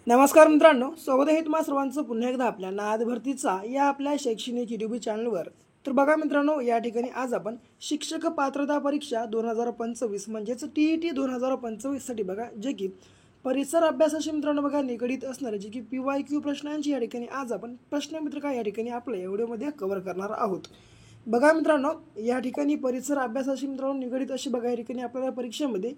नमस्कार मित्रांनो, स्वागत आहे तुम्हा सर्वांचं पुन्हा एकदा आपल्या नाद भरतीचा या आपल्या शैक्षणिक यूट्यूब चॅनलवर। तर बघा मित्रांनो, या ठिकाणी आज आपण शिक्षक पात्रता परीक्षा 2025 म्हणजेच TET 2025 साठी बघा जे की परिसर अभ्यासाशी मित्रांनो बघा निगडित असणारे जे की PYQ प्रश्नांची या ठिकाणी आज आपण प्रश्नपत्रिका या ठिकाणी आपल्या या व्हिडिओमध्ये कव्हर करणार आहोत। बघा मित्रांनो, या ठिकाणी परिसर अभ्यासाशी मित्रांनो निगडित अशी बघा या ठिकाणी आपल्याला परीक्षेमध्ये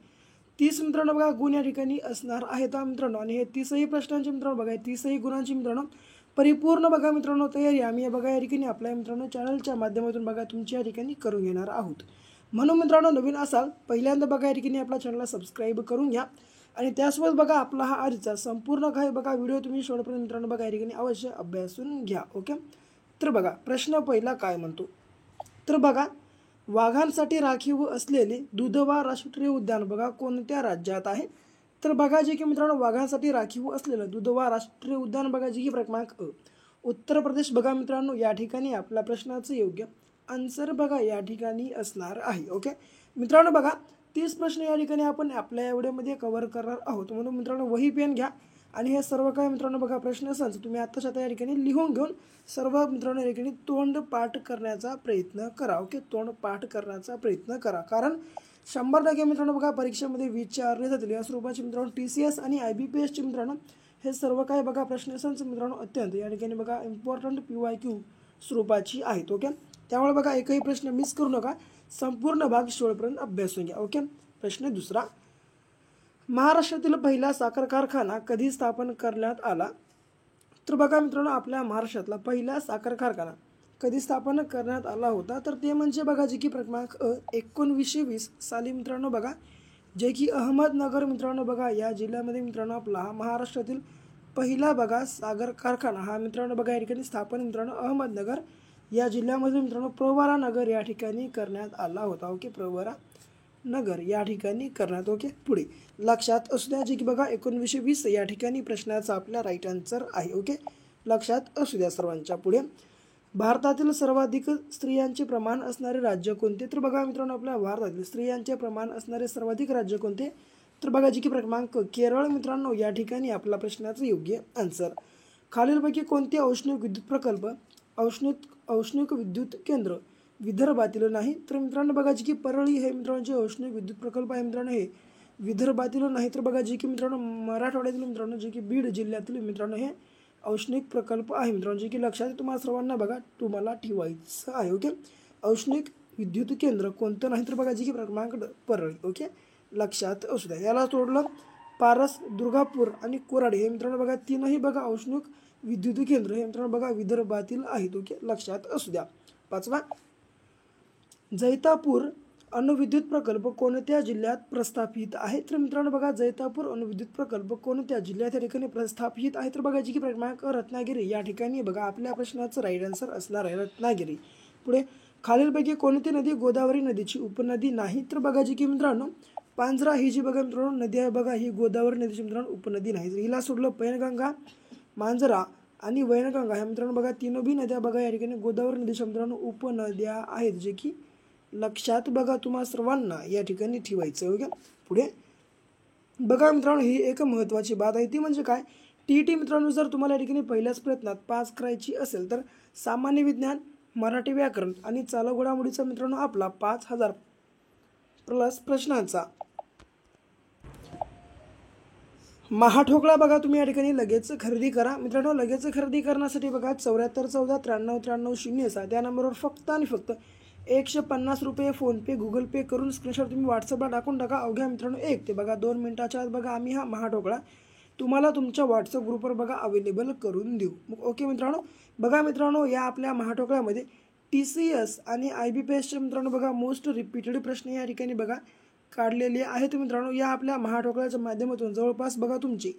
30 मित्रांनो बघा गुण या ठिकाणी असणार आहेत मित्रांनो। आणि हे 30ही प्रश्नांचे मित्रांनो बघा 30ही गुणांची मित्रांनो परिपूर्ण बघा मित्रांनो तयारी आम्ही बघा या ठिकाणी आपल्या मित्रांनो चॅनलच्या माध्यमातून बघा तुमच्या या ठिकाणी करून घेणार आहोत। म्हणून मित्रांनो, नवीन असाल पहिल्यांदा बघा या ठिकाणी आपल्या चॅनलला सबस्क्राइब करून घ्या आणि त्यासोबत बघा आपला हा आजचा संपूर्ण काही बघा व्हिडिओ तुम्ही शेवटपर्यंत मित्रांनो बघा या ठिकाणी अवश्य अभ्यासून घ्या। ओके, तर बघा प्रश्न पहिला काय म्हणतो, तर बघा वाघांसाठी राखीव असलेले दुधवा राष्ट्रीय उद्यान बघा कोणत्या राज्यात आहे। तर बघा जे की मित्रांनो वाघांसाठी राखीव असलेलं दुधवा राष्ट्रीय उद्यान बघा जे की क्रमांक अ उत्तर प्रदेश बघा मित्रांनो या ठिकाणी आपल्या प्रश्नाचं योग्य आन्सर बघा या ठिकाणी असणार आहे। ओके मित्रांनो, बघा 30 प्रश्न या ठिकाणी आपण आपल्या या व्हिडिओमध्ये कव्हर करणार आहोत। म्हणून मित्रांनो वही पेन घ्या आणि हे सर्व काय मित्रांनो बघा प्रश्न संच तुम्ही आत्ताच्या या ठिकाणी लिहून घेऊन सर्व मित्रांनो या ठिकाणी तोंड पाठ करण्याचा प्रयत्न करा। ओके, तोंड पाठ करण्याचा प्रयत्न करा, कारण 100% मित्रांनो बघा परीक्षेमध्ये विचारले जातील या स्वरूपाचे मित्रांनो TCS आणि IBPS चे मित्रांनो हे सर्व काय बघा प्रश्न संच मित्रांनो अत्यंत या ठिकाणी बघा इम्पॉर्टंट PYQ स्वरूपाची आहेत। ओके, त्यामुळे बघा एकही प्रश्न मिस करू नका, संपूर्ण भाग शेवटपर्यंत अभ्यासून घ्या। ओके, प्रश्न दुसरा, महाराष्ट्रातील पहिला साखर कारखाना कधी स्थापन करण्यात आला। तर बघा मित्रांनो आपल्या महाराष्ट्रातला पहिला साखर कारखाना कधी स्थापन करण्यात आला होता, तर ते म्हणजे बघा जे की क्रमांक अ 1920 साली मित्रांनो बघा जे की अहमदनगर मित्रांनो बघा या जिल्ह्यामध्ये मित्रांनो आपला महाराष्ट्रातील पहिला बघा साखर कारखाना हा मित्रांनो बघा या ठिकाणी स्थापन मित्रांनो अहमदनगर या जिल्ह्यामध्ये मित्रांनो प्रवरा नगर या ठिकाणी करण्यात आला होता। ओके, प्रवरा नगर या ठिकाणी करण्यात। ओके, पुढे लक्षात असू द्या जे की बघा 1920 या ठिकाणी प्रश्नाचा आपला राईट आन्सर आहे। ओके, लक्षात असू द्या सर्वांच्या। पुढे भारतातील सर्वाधिक स्त्रियांचे प्रमाण असणारे राज्य कोणते। तर बघा मित्रांनो आपल्या भारतातील स्त्रियांचे प्रमाण असणारे सर्वाधिक राज्य कोणते, तर बघा जे की क्रमांक केरळ मित्रांनो या ठिकाणी आपला प्रश्नाचं योग्य आन्सर। खालीलपैकी कोणते औष्णिक विद्युत प्रकल्प औष्णिक विद्युत केंद्र विदर्भातील नाही। तर मित्रांनो बघा जे की परळी हे मित्रांनो जे औष्णिक विद्युत प्रकल्प आहे मित्रांनो हे विदर्भातील नाही। तर बघा जे की मित्रांनो मराठवाड्यातील मित्रांनो जे की बीड जिल्ह्यातील मित्रांनो हे औष्णिक प्रकल्प आहे मित्रांनो जे की लक्षात तुम्हाला सर्वांना बघा तुम्हाला ठेवायचं आहे। ओके, औष्णिक विद्युत केंद्र कोणतं नाही, तर बघा जे की क्रमांक परळी। ओके, लक्षात असू द्या। याला सोडलं पारस, दुर्गापूर आणि कोराडी हे मित्रांनो बघा तीनही बघा औष्णिक विद्युत केंद्र हे मित्रांनो बघा विदर्भातील आहेत। ओके, लक्षात असू द्या। पाचवा, जैतापूर अणुविद्युत प्रकल्प कोणत्या जिल्ह्यात प्रस्थापित आहे। तर मित्रांनो बघा जैतापूर अणुविद्युत प्रकल्प कोणत्या जिल्ह्यात या ठिकाणी प्रस्थापित आहे, तर बघा जी की क्रमांक रत्नागिरी या ठिकाणी बघा आपल्या प्रश्नाचं राईट आन्सर असणार आहे रत्नागिरी। पुढे खालीलपैकी कोणती नदी गोदावरी नदीची उपनदी नाही। तर बघा जी की मित्रांनो पांझरा ही जी बघा मित्रांनो नदी आहे बघा ही गोदावरी नदीची मित्रांनो उपनदी नाही। हिला सोडलं पैनगंगा, मांजरा आणि वैनगंगा ह्या मित्रांनो बघा तीनही नद्या बघा या ठिकाणी गोदावरी नदीच्या मित्रांनो उपनद्या आहेत, जे की लक्षात बघा तुम्हा सर्वांना या ठिकाणी ठेवायचं। ओके, पुढे बघा मित्रांनो ही एक महत्त्वाची बात आहे, ती म्हणजे काय TET मित्रांनो जर तुम्हाला या ठिकाणी पहिल्याच प्रयत्नात पास करायची असेल तर सामान्य विज्ञान, मराठी व्याकरण आणि चालू घडामोडीचा मित्रांनो आपला 5000 प्लस प्रश्नांचा महाठोकळा बघा तुम्ही या ठिकाणी लगेच खरेदी करा मित्रांनो। लगेच खरेदी करण्यासाठी बघा 7414933007 या नंबरवर फक्त आणि फक्त 150 रुपये फोनपे गुगल पे करून स्क्रीनशॉट तुम्ही व्हॉट्सअपला टाकून टाका। अवघ्या मित्रांनो 1 ते बघा 2 मिनिटाच्या आत बघा आम्ही हा महाठोकळा तुम्हाला तुमच्या व्हॉट्सअप ग्रुपवर बघा अवेलेबल करून देऊ। ओके मित्रांनो, बघा मित्रांनो या आपल्या महाठोकळ्यामध्ये TCS आणि IBPS चे मित्रांनो बघा मोस्ट रिपीटेड प्रश्न या ठिकाणी बघा काढलेले आहेत मित्रांनो। या आपल्या महाठोकळ्याच्या माध्यमातून जवळपास बघा तुमची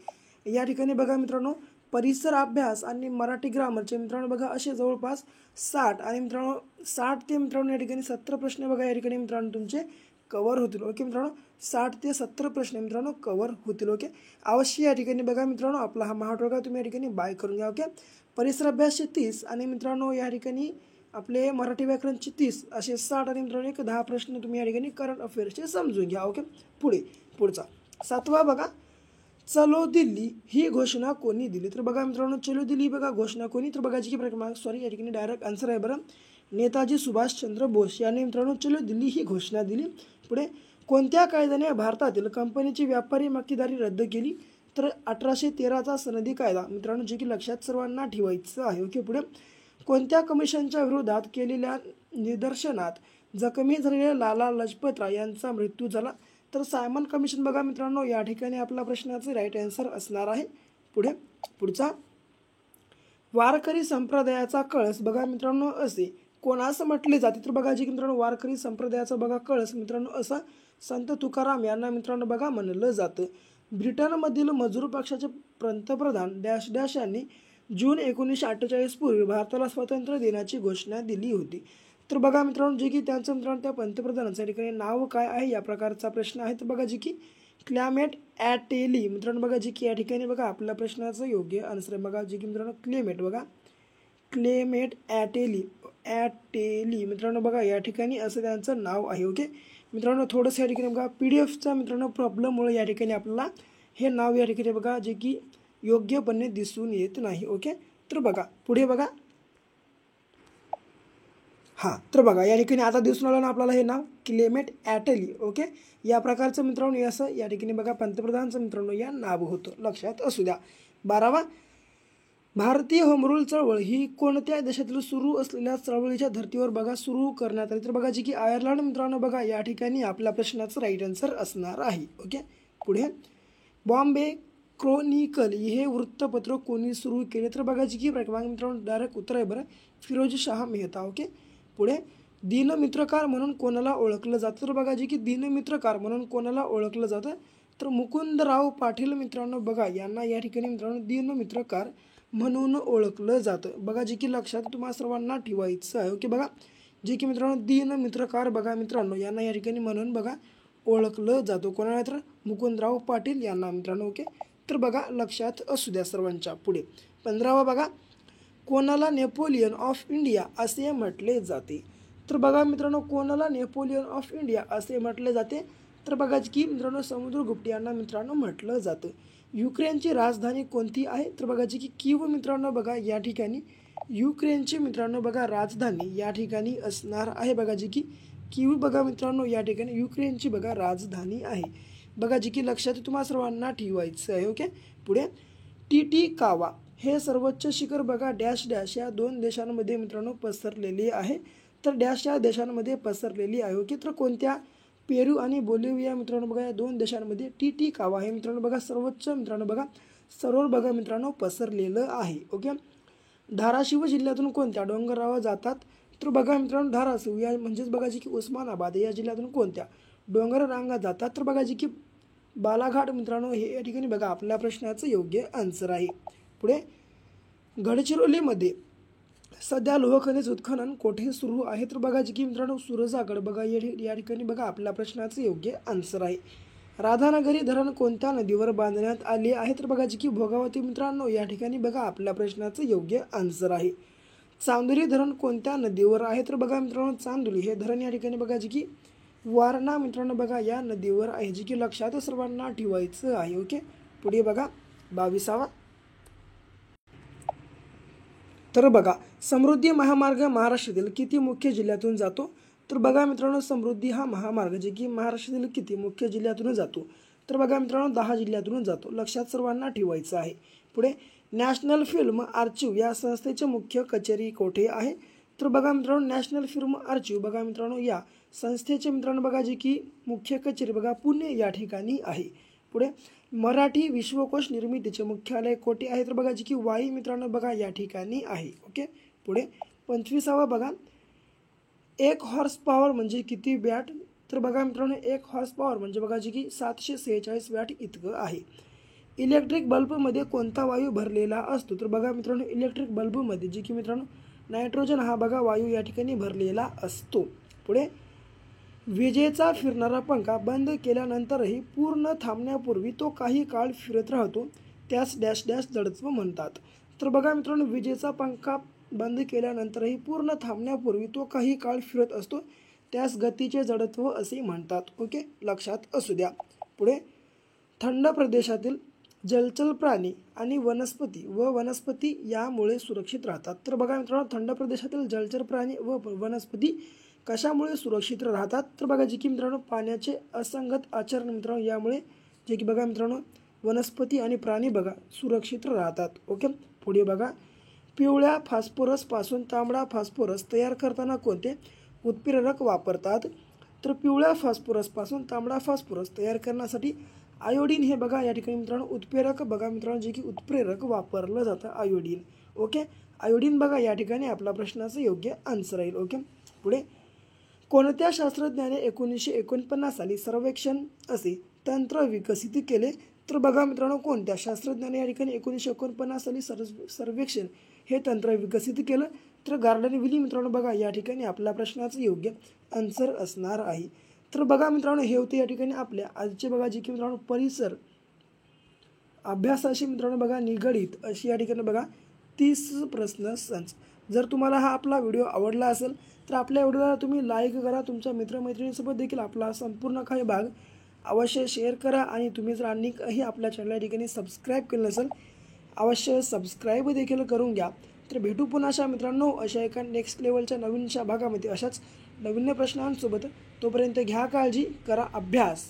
या ठिकाणी बघा मित्रांनो परिसर अभ्यास आणि मराठी ग्रामरचे मित्रांनो बघा असे जवळपास 60 आणि मित्रांनो 60 ते मित्रांनो या ठिकाणी 70 प्रश्न बघा या ठिकाणी मित्रांनो तुमचे कव्हर होतील। ओके मित्रांनो 60 ते 70 प्रश्न मित्रांनो कव्हर होतील। ओके, अवश्य या ठिकाणी बघा मित्रांनो आपला हा महाठोकळा तुम्ही या ठिकाणी बाय करून घ्या। ओके, परिसर अभ्यासचे 30 आणि मित्रांनो या ठिकाणी आपले मराठी व्याकरणचे 30 असे 60 आणि मित्रांनो एक 10 प्रश्न तुम्ही या ठिकाणी करंट अफेअर्सचे समजून घ्या। ओके, पुढचा 7वा बघा चलो दिल्ली ही घोषणा कोणी दिली? तर बघा मित्रांनो, चलो दिल्ली बघा घोषणा कोणी? तर बघा जी की या ठिकाणी डायरेक्ट आन्सर आहे बरं, नेताजी सुभाषचंद्र बोस यांनी मित्रांनो चलो दिल्ली ही घोषणा दिली. पुढे कोणत्या कायद्याने भारतातील कंपनीची व्यापारी मक्तेदारी रद्द केली? तर 1813चा सनदी कायदा मित्रांनो, जे की लक्षात सर्वांना ठेवायचं आहे. ओके. पुढे कोणत्या कमिशनच्या विरोधात केलेल्या निदर्शनात जखमी झालेल्या लाला लजपतराय यांचा मृत्यू झाला? तर सायमन कमिशन बघा मित्रांनो, या ठिकाणी आपला प्रश्नाचे राईट आन्सर असणार आहे. पुढचा वारकरी संप्रदायाचा कळस बघा मित्रांनो असे कोणास म्हटले जाते? तर बघा जी मित्रांनो वारकरी संप्रदायाचा बघा कळस मित्रांनो असं संत तुकाराम यांना मित्रांनो बघा म्हणलं जातं. ब्रिटनमधील मजूर पक्षाचे पंतप्रधान डॅश डॅश यांनी जून 1948 पूर्वी भारताला स्वातंत्र्य देण्याची घोषणा दिली होती. तर बघा मित्रांनो जे की त्यांचं मित्रांनो त्या पंतप्रधानाच्या ठिकाणी नाव काय आहे या प्रकारचा प्रश्न आहे. तर बघा जी की क्लेमेंट ॲटेली मित्रांनो बघा जी की या ठिकाणी बघा आपल्या प्रश्नाचं योग्य आन्सर आहे. बघा जी की मित्रांनो क्लेमेंट ॲटेली मित्रांनो बघा या ठिकाणी असं त्यांचं नाव आहे. ओके मित्रांनो, थोडंसं या ठिकाणी बघा PDF मित्रांनो प्रॉब्लेममुळे या ठिकाणी आपल्याला हे नाव या ठिकाणी बघा जे की योग्यपणे दिसून येत नाही. ओके. तर बघा पुढे बघा, तर बघा या ठिकाणी आता दिसून आलं ना आपल्याला हे नाव क्लेमेंट ॲटेली. ओके. या प्रकारचं मित्रांनो असं या ठिकाणी बघा पंतप्रधानांचं मित्रांनो या नाव होतं, लक्षात असू द्या. 12वा भारतीय होम रूल चळवळ ही कोणत्या देशातील सुरू असलेल्या चळवळीच्या धर्तीवर बघा सुरू करण्यात आली? तर बघा जी की आयर्लंड मित्रांनो बघा या ठिकाणी आपल्या प्रश्नाचं राईट आन्सर असणार आहे. ओके. पुढे बॉम्बे क्रॉनिकल हे वृत्तपत्र कोणी सुरू केले? तर बघा जी की मित्रांनो डायरेक्ट उत्तर आहे बरं, फिरोज शाह मेहता. ओके. पुढे दीनमित्रकार म्हणून कोणाला ओळखलं जातं? तर बघा जी की दीनमित्रकार म्हणून कोणाला ओळखलं जातं? तर मुकुंदराव पाटील मित्रांनो बघा यांना या ठिकाणी मित्रांनो दीनमित्रकार म्हणून ओळखलं जातं. बघा जे की लक्षात तुम्हाला सर्वांना ठेवायचं आहे. ओके. बघा जे की मित्रांनो दीनमित्रकार बघा मित्रांनो यांना या ठिकाणी म्हणून बघा ओळखलं जातं. कोणाला? तर मुकुंदराव पाटील यांना मित्रांनो. ओके. तर बघा लक्षात असू द्या सर्वांच्या. पुढे 15वा बघा कोणाला नेपोलियन ऑफ इंडिया असे म्हटले जाते? तर बघा मित्रांनो कोणाला नेपोलियन ऑफ इंडिया असे म्हटले जाते? तर बघा की मित्रांनो समुद्रगुप्त यांना मित्रांनो म्हटलं जातं. युक्रेनची राजधानी कोणती आहे? तर बघा जी की कीव मित्रांनो बघा या ठिकाणी युक्रेनची मित्रांनो बघा राजधानी या ठिकाणी असणार आहे. बघा जी की कीव बघा मित्रांनो या ठिकाणी युक्रेनची बघा राजधानी आहे. बघा जी की लक्षात तुम्हाला सर्वांना ठेवायचं आहे. ओके. पुढे टिटिकावा हे सर्वोच्च शिखर बघा डॅश डॅश या 2 देशांमध्ये मित्रांनो पसरलेली आहे. तर डॅश या देशांमध्ये पसरलेली आहे. ओके. तर कोणत्या? पेरू आणि बोलिव्हिया मित्रांनो बघा या 2 देशांमध्ये टिटिकावा हे मित्रांनो बघा सर्वोच्च मित्रांनो बघा सरोवर बघा मित्रांनो पसरलेलं आहे. ओके. धाराशिव जिल्ह्यातून कोणत्या डोंगरावर जातात? तर बघा मित्रांनो धाराशिव या म्हणजेच बघा जी की उस्मानाबाद या जिल्ह्यातून कोणत्या डोंगर रांगा जातात? तर बघा जी की बालाघाट मित्रांनो हे या ठिकाणी बघा आपल्या प्रश्नाचं योग्य आन्सर आहे. पुढे गडचिरोलीमध्ये सध्या लोहखनिज उत्खनन कोठे सुरू आहे? तर बघा जी की मित्रांनो सुरजागड बघा या ठिकाणी बघा आपल्या प्रश्नाचं योग्य आन्सर आहे. राधानगरी धरण कोणत्या नदीवर बांधण्यात आले आहे? तर बघा जी की भोगावती मित्रांनो या ठिकाणी बघा आपल्या प्रश्नाचं योग्य आन्सर आहे. चांदोली धरण कोणत्या नदीवर आहे? तर बघा मित्रांनो चांदोली हे धरण या ठिकाणी बघा जी की वारणा मित्रांनो बघा या नदीवर आहे, जी की लक्षात सर्वांना ठेवायचं आहे. ओके. पुढे बघा 22वा तर बघा समृद्धी महामार्ग महाराष्ट्रातील किती मुख्य जिल्ह्यातून जातो? तर बघा मित्रांनो समृद्धी हा महामार्ग जे की महाराष्ट्रातील किती मुख्य जिल्ह्यातून जातो? तर बघा मित्रांनो 10 जिल्ह्यातून जातो, लक्षात सर्वांना ठेवायचं आहे. पुढे नॅशनल फिल्म आर्चिव्ह या संस्थेचे मुख्य कचेरी कोठे आहे? तर बघा मित्रांनो नॅशनल फिल्म आर्चिव्ह बघा मित्रांनो या संस्थेचे मित्रांनो बघा जी की मुख्य कचेरी बघा पुणे या ठिकाणी आहे. पुढे मराठी विश्वकोश निर्मितीचे मुख्यालय कोठे आहे? तर बघा जी की वाई मित्रांनो बघा या ठिकाणी आहे. ओके. पुढे 25वा बघा 1 हॉर्स पॉवर म्हणजे किती वॅट? तर बघा मित्रांनो 1 हॉर्स पॉवर म्हणजे बघा जी की 746 वॅट इतकं आहे. इलेक्ट्रिक बल्बमध्ये कोणता वायू भरलेला असतो? तर बघा मित्रांनो इलेक्ट्रिक बल्बमध्ये जी की मित्रांनो नायट्रोजन हा बघा वायू या ठिकाणी भरलेला असतो. पुढे विजेचा फिरणारा पंखा बंद केल्यानंतरही पूर्ण थांबण्यापूर्वी तो काही काळ फिरत राहतो, त्यास डॅश डॅश जडत्व म्हणतात. तर बघा मित्रांनो विजेचा पंखा बंद केल्यानंतरही पूर्ण थांबण्यापूर्वी तो काही काळ फिरत असतो, त्यास गतीचे जडत्व असे म्हणतात. ओके. लक्षात असू द्या. पुढे थंड प्रदेशातील जलचर प्राणी आणि वनस्पती यामुळे सुरक्षित राहतात. तर बघा मित्रांनो, थंड प्रदेशातील जलचर प्राणी व वनस्पती कशामुळे सुरक्षित राहतात? तर बघा जे की मित्रांनो पाण्याचे असंगत आचरण मित्रांनो यामुळे जे की बघा मित्रांनो वनस्पती आणि प्राणी बघा सुरक्षित राहतात. ओके, पुढे बघा, पिवळ्या फॉस्फरसपासून तांबडा फॉस्फरस तयार करताना कोणते उत्प्रेरक वापरतात? तर पिवळ्या फॉस्फरसपासून तांबडा फॉस्फरस तयार करण्यासाठी आयोडीन हे बघा या ठिकाणी मित्रांनो उत्प्रेरक बघा मित्रांनो जे की उत्प्रेरक वापरलं जातं आयोडीन. ओके, आयोडीन बघा या ठिकाणी आपला प्रश्नाचं योग्य आन्सर राहील. ओके, पुढे, कोणत्या शास्त्रज्ञाने 1949 साली सर्वेक्षण असे तंत्र विकसित केले? तर बघा मित्रांनो, कोणत्या शास्त्रज्ञाने या ठिकाणी 1949 साली सर्वेक्षण हे तंत्र विकसित केलं? तर गार्डन विली मित्रांनो बघा या ठिकाणी आपल्या प्रश्नाचं योग्य आन्सर असणार आहे. तर बघा मित्रांनो, हे होते या ठिकाणी आपल्या आजचे बघा जे की मित्रांनो परिसर अभ्यासाशी मित्रांनो बघा निगडीत अशी या ठिकाणी बघा 30 प्रश्न संच. जर तुम्हाला हा आपला व्हिडिओ आवडला असेल तर आपल्या व्हिडिओला तुम्ही लाईक करा, तुमच्या मित्रमैत्रिणींसोबत देखील आपला संपूर्ण काही भाग अवश्य शेअर करा आणि तुम्ही जर आणखीही आपल्या चॅनल या ठिकाणी सबस्क्राईब केलं नसेल अवश्य सबस्क्राईब देखील करून घ्या. तर भेटू पुन्हा अशा मित्रांनो अशा एका नेक्स्ट लेवलच्या नवीनशा भागामध्ये अशाच नवीन प्रश्नांसोबत. तोपर्यंत घ्या काळजी, करा अभ्यास.